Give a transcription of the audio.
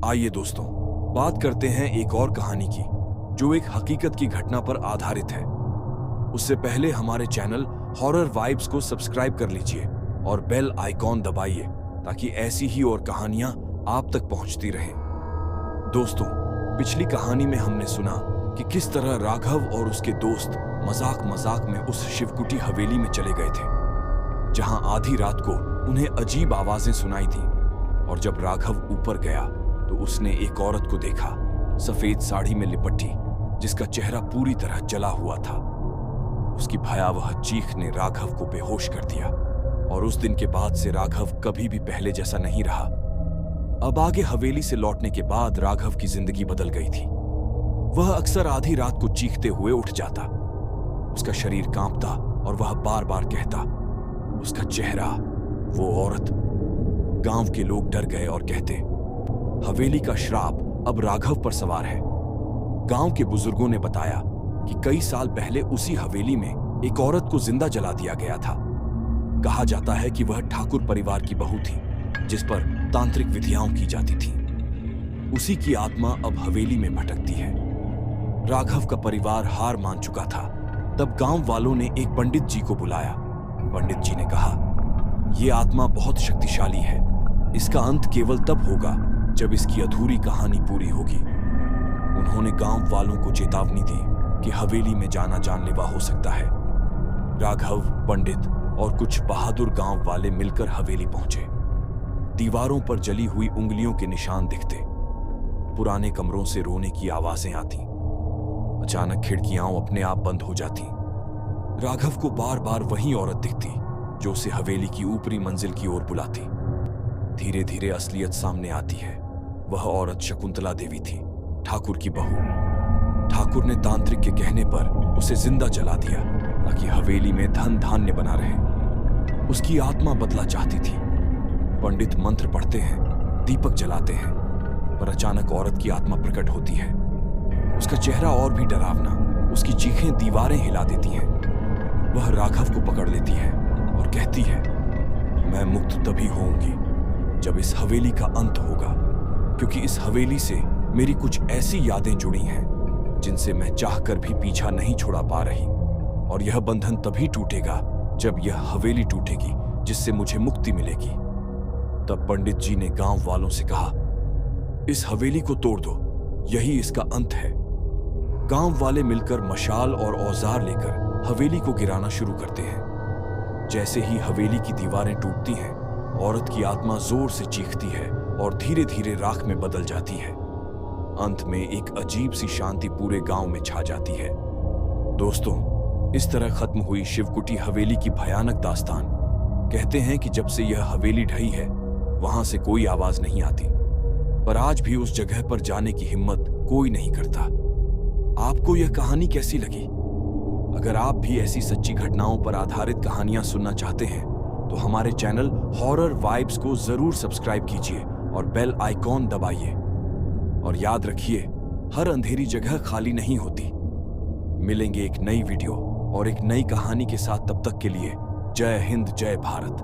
आइए दोस्तों, बात करते हैं एक और कहानी की जो एक हकीकत की घटना पर आधारित है। उससे पहले हमारे चैनल हॉरर वाइब्स को सब्सक्राइब कर लीजिए और बेल आइकॉन दबाइए ताकि ऐसी ही और कहानियां आप तक पहुंचती रहें। दोस्तों, पिछली कहानी में हमने सुना कि किस तरह राघव और उसके दोस्त मजाक मजाक में उस शिवकुटी हवेली में चले गए थे जहां आधी रात को उन्हें अजीब आवाजें सुनाई थी। और जब राघव ऊपर गया तो उसने एक औरत को देखा, सफेद साड़ी में लिपटी, जिसका चेहरा पूरी तरह जला हुआ था। उसकी भयावह चीख ने राघव को बेहोश कर दिया और उस दिन के बाद से राघव कभी भी पहले जैसा नहीं रहा। अब आगे हवेली से लौटने के बाद राघव की जिंदगी बदल गई थी। वह अक्सर आधी रात को चीखते हुए उठ जाता। उसका शरीर कांपता और वह बार बार कहता, उसका चेहरा, वो औरत। गांव के लोग डर गए और कहते, हवेली का श्राप अब राघव पर सवार है। गांव के बुजुर्गों ने बताया कि कई साल पहले उसी हवेली में एक औरत को जिंदा जला दिया गया था। कहा जाता है कि वह ठाकुर परिवार की बहू थी जिस पर तांत्रिक विधियां की जाती थी। उसी की आत्मा अब हवेली में भटकती है। राघव का परिवार हार मान चुका था। तब गांव वालों ने एक पंडित जी को बुलाया। पंडित जी ने कहा, यह आत्मा बहुत शक्तिशाली है। इसका अंत केवल तब होगा जब इसकी अधूरी कहानी पूरी होगी। उन्होंने गांव वालों को चेतावनी दी कि हवेली में जाना जानलेवा हो सकता है। राघव, पंडित और कुछ बहादुर गांव वाले मिलकर हवेली पहुंचे। दीवारों पर जली हुई उंगलियों के निशान दिखते। पुराने कमरों से रोने की आवाजें आती। अचानक खिड़कियां अपने आप बंद हो जाती। राघव को बार बार वही औरत दिखती जो उसे हवेली की ऊपरी मंजिल की ओर बुलाती। धीरे धीरे असलियत सामने आती है। वह औरत शकुंतला देवी थी, ठाकुर की बहू। ठाकुर ने तांत्रिक के कहने पर उसे जिंदा जला दिया ताकि हवेली में धन धान्य बना रहे। उसकी आत्मा बदला चाहती थी। पंडित मंत्र पढ़ते हैं, दीपक जलाते हैं, पर अचानक औरत की आत्मा प्रकट होती है। उसका चेहरा और भी डरावना, उसकी चीखें दीवारें हिला देती हैं। वह राघव को पकड़ लेती है और कहती है, मैं मुक्त तभी होऊंगी जब इस हवेली का अंत होगा, क्योंकि इस हवेली से मेरी कुछ ऐसी यादें जुड़ी हैं जिनसे मैं चाहकर भी पीछा नहीं छुड़ा पा रही। और यह बंधन तभी टूटेगा जब यह हवेली टूटेगी जिससे मुझे मुक्ति मिलेगी। तब पंडित जी ने गांव वालों से कहा, इस हवेली को तोड़ दो, यही इसका अंत है। गांव वाले मिलकर मशाल और औजार लेकर हवेली को गिराना शुरू करते हैं। जैसे ही हवेली की दीवारें टूटती हैं, औरत की आत्मा जोर से चीखती है और धीरे धीरे राख में बदल जाती है। अंत में एक अजीब सी शांति पूरे गांव में छा जाती है। दोस्तों, इस तरह खत्म हुई शिवकुटी हवेली की भयानक दास्तान। कहते हैं कि जब से यह हवेली ढही है, वहां से कोई आवाज नहीं आती, पर आज भी उस जगह पर जाने की हिम्मत कोई नहीं करता। आपको यह कहानी कैसी लगी? अगर आप भी ऐसी सच्ची घटनाओं पर आधारित कहानियां सुनना चाहते हैं तो हमारे चैनल हॉरर वाइब्स को जरूर सब्सक्राइब कीजिए और बेल आइकॉन दबाइए। और याद रखिए, हर अंधेरी जगह खाली नहीं होती। मिलेंगे एक नई वीडियो और एक नई कहानी के साथ। तब तक के लिए जय हिंद, जय भारत।